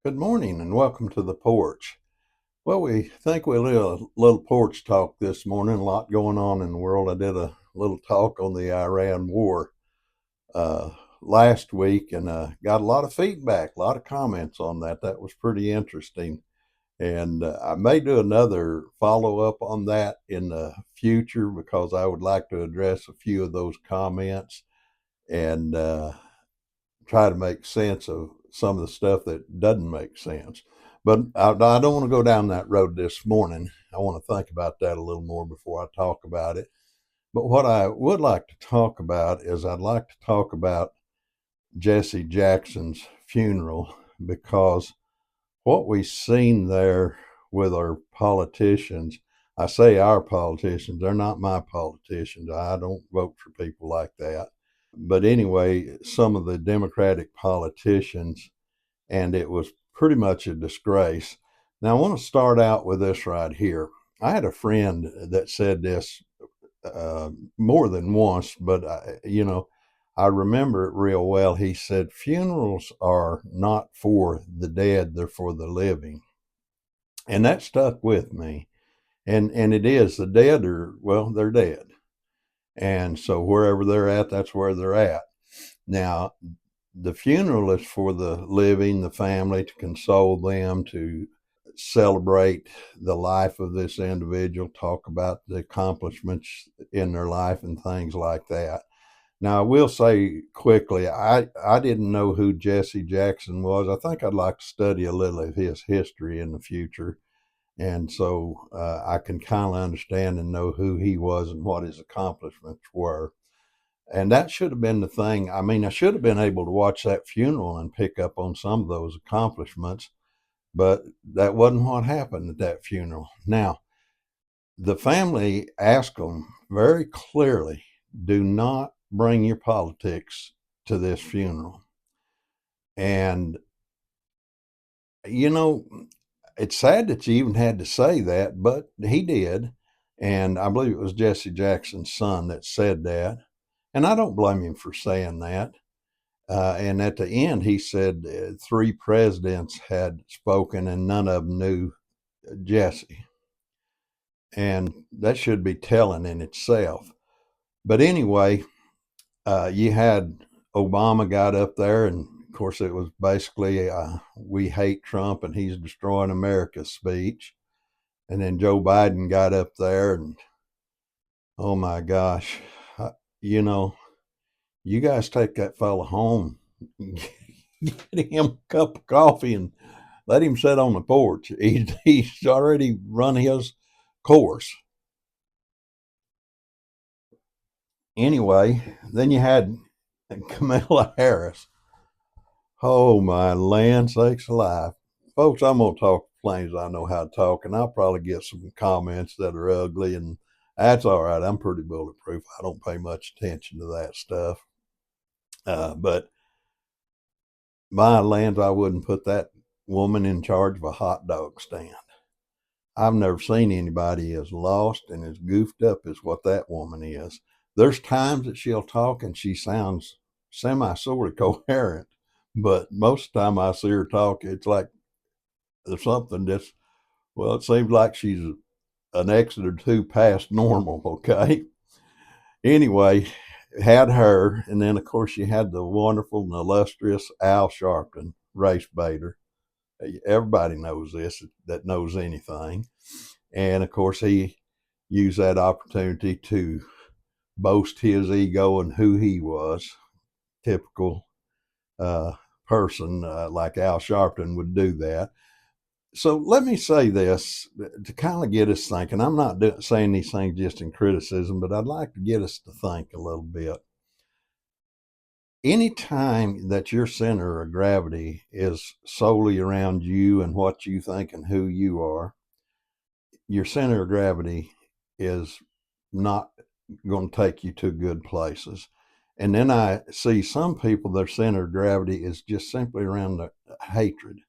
Good morning and welcome to the porch. Well, we think we'll do a little porch talk this morning. A lot going on in the world. I did a little talk on the Iran war uh, last week and got a lot of feedback, a lot of comments on that. That was pretty interesting. And I may do another follow up on that in the future because I would like to address a few of those comments and try to make sense of some of the stuff that doesn't make sense. But I don't want to go down that road this morning. I want to think about that a little more before I talk about it. But what I would like to talk about is I'd like to talk about Jesse Jackson's funeral because what we've seen there with our politicians, I say our politicians, they're not my politicians. I don't vote for people like that. But anyway, some of the Democratic politicians, and it was pretty much a disgrace. Now, I want to start out with this right here. I had a friend that said this more than once, but I remember it real well. He said, "Funerals are not for the dead; they're for the living," and that stuck with me. And it is the dead are well, they're dead, and so wherever they're at, that's where they're at. Now, the funeral is for the living, the family, to console them, to celebrate the life of this individual, talk about the accomplishments in their life and things like that. Now, I will say quickly, I didn't know who Jesse Jackson was. I think I'd like to study a little of his history in the future. And so I can kind of understand and know who he was and what his accomplishments were. And that should have been the thing. I mean, I should have been able to watch that funeral and pick up on some of those accomplishments, but that wasn't what happened at that funeral. Now, the family asked them very clearly, do not bring your politics to this funeral. And, you know, it's sad that you even had to say that, but he did. And I believe it was Jesse Jackson's son that said that. And I don't blame him for saying that. And at the end, he said three presidents had spoken and none of them knew Jesse. And that should be telling in itself. But anyway, you had Obama got up there, and of course, it was basically we hate Trump and he's destroying America speech. And then Joe Biden got up there, and oh my gosh, uh, you know, you guys take that fella home, get him a cup of coffee, and let him sit on the porch. He's already run his course. Anyway, then you had Kamala Harris. Oh, my land sakes alive. Folks, I'm going to talk plain as I know how to talk, and I'll probably get some comments that are ugly, and that's all right. I'm pretty bulletproof. I don't pay much attention to that stuff. But my lands, I wouldn't put that woman in charge of a hot dog stand. I've never seen anybody as lost and as goofed up as what that woman is. There's times that she'll talk and she sounds semi sort of coherent, but most of the time I see her talk, it's like there's something that's, well, it seems like she's an exit or two past normal, okay? Anyway, had her, and then of course you had the wonderful and illustrious Al Sharpton, race baiter. Everybody knows this that knows anything. And of course, he used that opportunity to boast his ego and who he was. Typical uh, person like Al Sharpton would do that. So let me say this to kind of get us thinking. I'm not saying these things just in criticism, but I'd like to get us to think a little bit. Anytime that your center of gravity is solely around you and what you think and who you are, your center of gravity is not going to take you to good places. And then I see some people, their center of gravity is just simply around the hatred.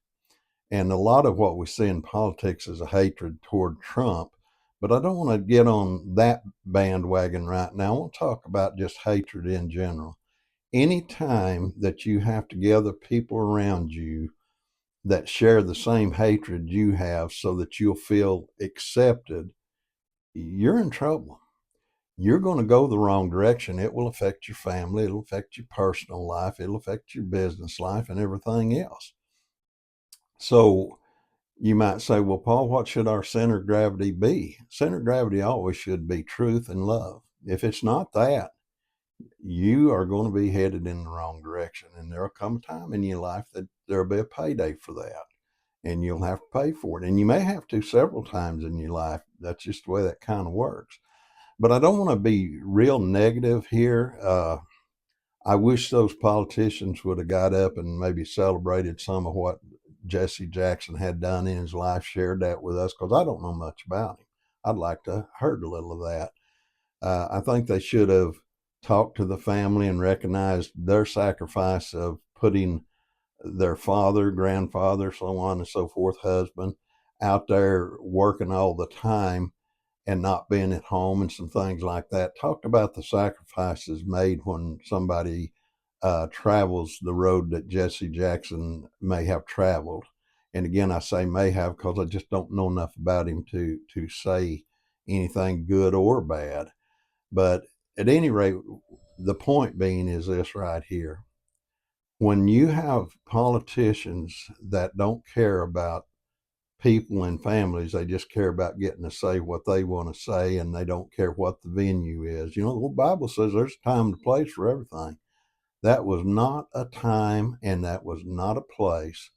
And a lot of what we see in politics is a hatred toward Trump. But I don't want to get on that bandwagon right now. I want to talk about just hatred in general. Anytime that you have to gather people around you that share the same hatred you have so that you'll feel accepted, you're in trouble. You're going to go the wrong direction. It will affect your family. It'll affect your personal life. It'll affect your business life and everything else. So you might say, well, Paul, what should our center of gravity be? Center of gravity always should be truth and love. If it's not that, you are going to be headed in the wrong direction. And there'll come a time in your life that there'll be a payday for that. And you'll have to pay for it. And you may have to several times in your life. That's just the way that kind of works. But I don't want to be real negative here. I wish those politicians would have got up and maybe celebrated some of what Jesse Jackson had done in his life, shared that with us, because I don't know much about him. I'd like to have heard a little of that. I think they should have talked to the family and recognized their sacrifice of putting their father, grandfather, so on and so forth, husband, out there working all the time and not being at home and some things like that. Talked about the sacrifices made when somebody travels the road that Jesse Jackson may have traveled. And again, I say may have because I just don't know enough about him to say anything good or bad. But at any rate, the point being is this right here. When you have politicians that don't care about people and families, they just care about getting to say what they want to say, and they don't care what the venue is. You know, the Bible says there's a time and a place for everything. That was not a time and that was not a place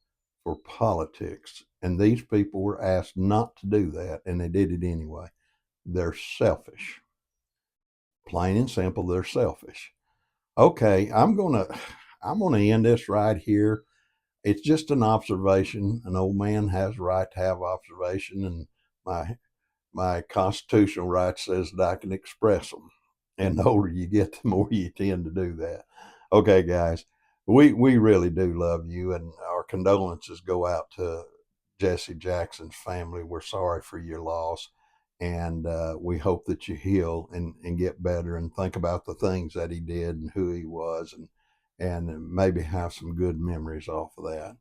for politics. And these people were asked not to do that, and they did it anyway. They're selfish. Plain and simple, they're selfish. Okay, I'm gonna end this right here. It's just an observation. An old man has a right to have observation, and my constitutional right says that I can express them. And the older you get, the more you tend to do that. Okay, guys, we really do love you, and our condolences go out to Jesse Jackson's family. We're sorry for your loss, and we hope that you heal and get better and think about the things that he did and who he was, and maybe have some good memories off of that.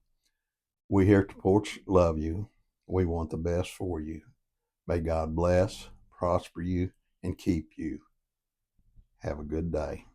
We here at the Porch love you. We want the best for you. May God bless, prosper you, and keep you. Have a good day.